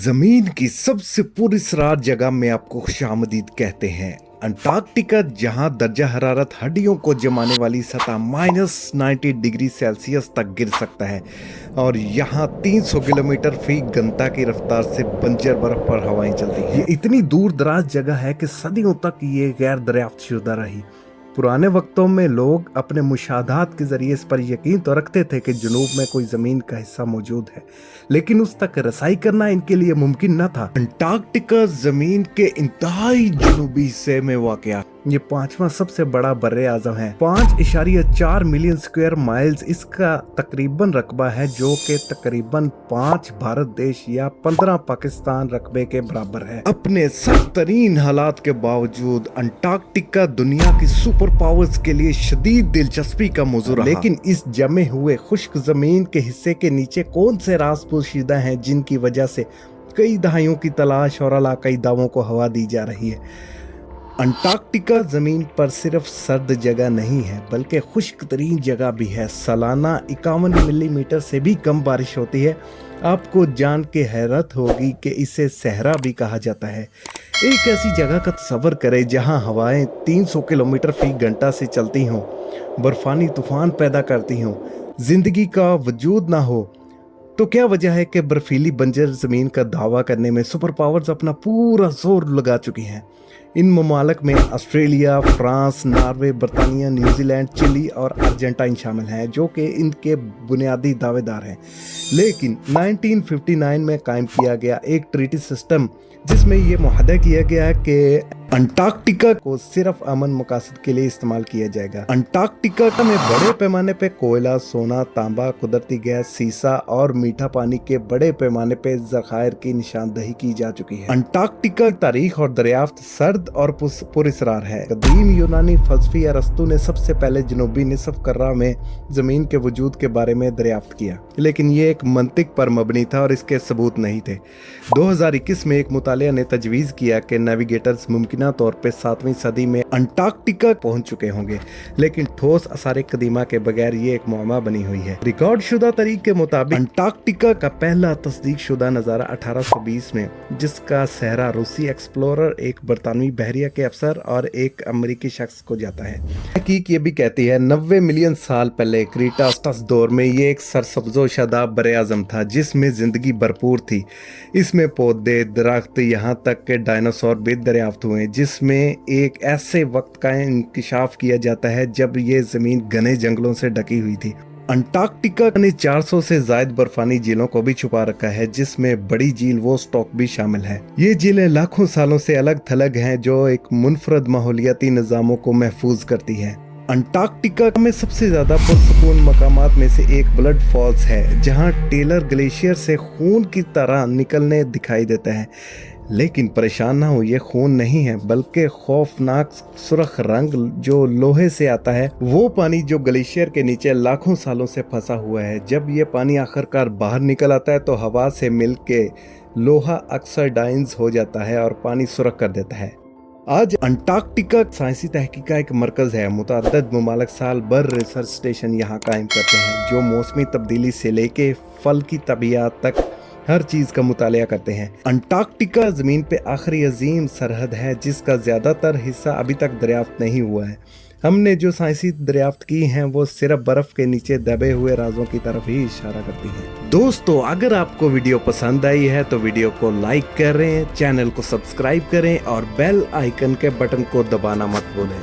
जमीन की सबसे पुरस्कार जगह में आपको खुशामदीद कहते हैं। अंटार्कटिका, जहां दर्जा हरारत हड्डियों को जमाने वाली सतह -90 डिग्री सेल्सियस तक गिर सकता है और यहां 300 किलोमीटर फी घंटा की रफ्तार से बंजर बर्फ पर हवाएं चलती हैं। ये इतनी दूर दराज जगह है कि सदियों तक ये गैर दरियाफ्त शुदा रही। पुराने वक्तों में लोग अपने मुशाहदात के जरिए इस पर यकीन तो रखते थे कि जुनूब में कोई जमीन का हिस्सा मौजूद है, लेकिन उस तक रसाई करना इनके लिए मुमकिन न था। अंटार्कटिका जमीन के इंतहाई जुनूबी हिस्से में वाक़या ये पांचवा सबसे बड़ा बर्रे आज़म है। 5.4 मिलियन स्क्वायर माइल्स इसका तकरीबन रकबा है, जो कि तकरीबन 5 भारत देश या 15 पाकिस्तान रकबे के बराबर है। अपने सख्त तरीन हालात के बावजूद अंटार्कटिका दुनिया की सुपर पावर्स के लिए शदीद दिलचस्पी का मौजू रहा। लेकिन इस जमे हुए खुश्क जमीन के हिस्से के नीचे कौन से राज पोशीदा हैं जिनकी वजह से कई दहाइयों की तलाश और इलाकाई दावों को हवा दी जा रही है। अंटार्कटिका जमीन पर सिर्फ सर्द जगह नहीं है, बल्कि खुश्क तरीन जगह भी है। सालाना 51 मिलीमीटर से भी कम बारिश होती है। आपको जान के हैरत होगी कि इसे सहरा भी कहा जाता है। एक ऐसी जगह का तस्वर करें जहां हवाएं 300 किलोमीटर फी घंटा से चलती हों, बर्फानी तूफान पैदा करती हों, जिंदगी का वजूद ना हो। तो क्या वजह है कि बर्फीली बंजर जमीन का दावा करने में सुपर पावर्स अपना पूरा जोर लगा चुकी हैं। इन ममालिक में ऑस्ट्रेलिया, फ्रांस, नॉर्वे, बरतानिया, न्यूजीलैंड, चिली और अर्जेंटाइन शामिल हैं, जो कि इनके बुनियादी दावेदार हैं। लेकिन 1959 में कायम किया गया एक ट्रीटी सिस्टम, जिसमें यह मुआहदा किया गया है कि अंटार्कटिका को सिर्फ अमन मकासद के लिए इस्तेमाल किया जाएगा। अंटार्कटिका में बड़े पैमाने पे कोयला, सोना, तांबा, कुदरती गैस, सीसा और मीठा पानी के बड़े पैमाने पे ज़खायर की निशानदही की जा चुकी है। अंटार्कटिका की तारीख और दरियाफ्त सर्द और पुरस्कार है। कदीम यूनानी फलसफी अरस्तु ने सबसे पहले जनूबी निसफ कर्रा में जमीन के वजूद के बारे में दरियाफ्त किया, लेकिन ये एक मंतिक पर मबनी था और इसके सबूत नहीं थे। 2021 में एक मुतालिया ने तजवीज़ किया कि नेविगेटर्स मुमकिन तौर पे 7वीं सदी में अंटार्कटिका पहुंच चुके होंगे, लेकिन ठोस आसार कदीमा के बगैर ये एक मुअम्मा बनी हुई है। रिकॉर्ड शुदा तारीख के मुताबिक अंटार्कटिका का पहला तस्दीक शुदा नज़ारा 1820 में, जिसका सहरा रूसी एक्सप्लोरर, एक बरतानवी बहरिया के अफसर और एक अमेरिकी शख्स को जाता है। हकीक ये भी कहती है 90 मिलियन साल पहले क्रीटास्टस दौर में ये एक सरसब्जो शादाब बरे आज़म था, जिसमें जिंदगी भरपूर थी। इसमें पौधे, दरख्त, यहाँ तक के डायनासोर भी दरियाफ्त हुए, जिसमें एक ऐसे वक्त का इंकिशाफ किया जाता है जब ये जमीन घने जंगलों से ढकी हुई थी। अंटार्कटिका ने 400 से ज्यादा बर्फानी झीलों को भी छुपा रखा है, जिसमें बड़ी झील वोस्टॉक भी शामिल है। ये झीलें लाखों सालों से अलग थलग हैं, जो एक मुनफरद माहौलियाती निज़ामों को महफूज करती है। अंटार्कटिका में सबसे ज्यादा पुरसकून मकामात में से एक ब्लड फॉल्स है, जहां टेलर ग्लेशियर से खून की तरह निकलने दिखाई देता है। लेकिन परेशान ना हो, ये खून नहीं है, बल्कि खौफनाक सुर्ख रंग जो लोहे से आता है। वो पानी जो ग्लेशियर के नीचे लाखों सालों से फंसा हुआ है। जब ये पानी आखिरकार बाहर निकल आता है तो हवा से मिलके लोहा ऑक्सीडाइज हो जाता है और पानी सुर्ख कर देता है। आज अंटार्कटिका साइंसी तहकीक का एक मरकज है। मुतअद्दिद ममालिक साल भर रिसर्च स्टेशन यहाँ कायम करते हैं, जो मौसमी तब्दीली से लेके फल की तबीयत तक हर चीज का मुतालिया करते हैं। अंटार्कटिका जमीन पे आखिरी अजीम सरहद है, जिसका ज्यादातर हिस्सा अभी तक दरियाफ्त नहीं हुआ है। हमने जो साइंसी दरियाफ्त की हैं वो सिर्फ बर्फ के नीचे दबे हुए राजों की तरफ ही इशारा करती हैं। दोस्तों, अगर आपको वीडियो पसंद आई है तो वीडियो को लाइक करें, चैनल को सब्सक्राइब करें और बेल आइकन के बटन को दबाना मत भूलें।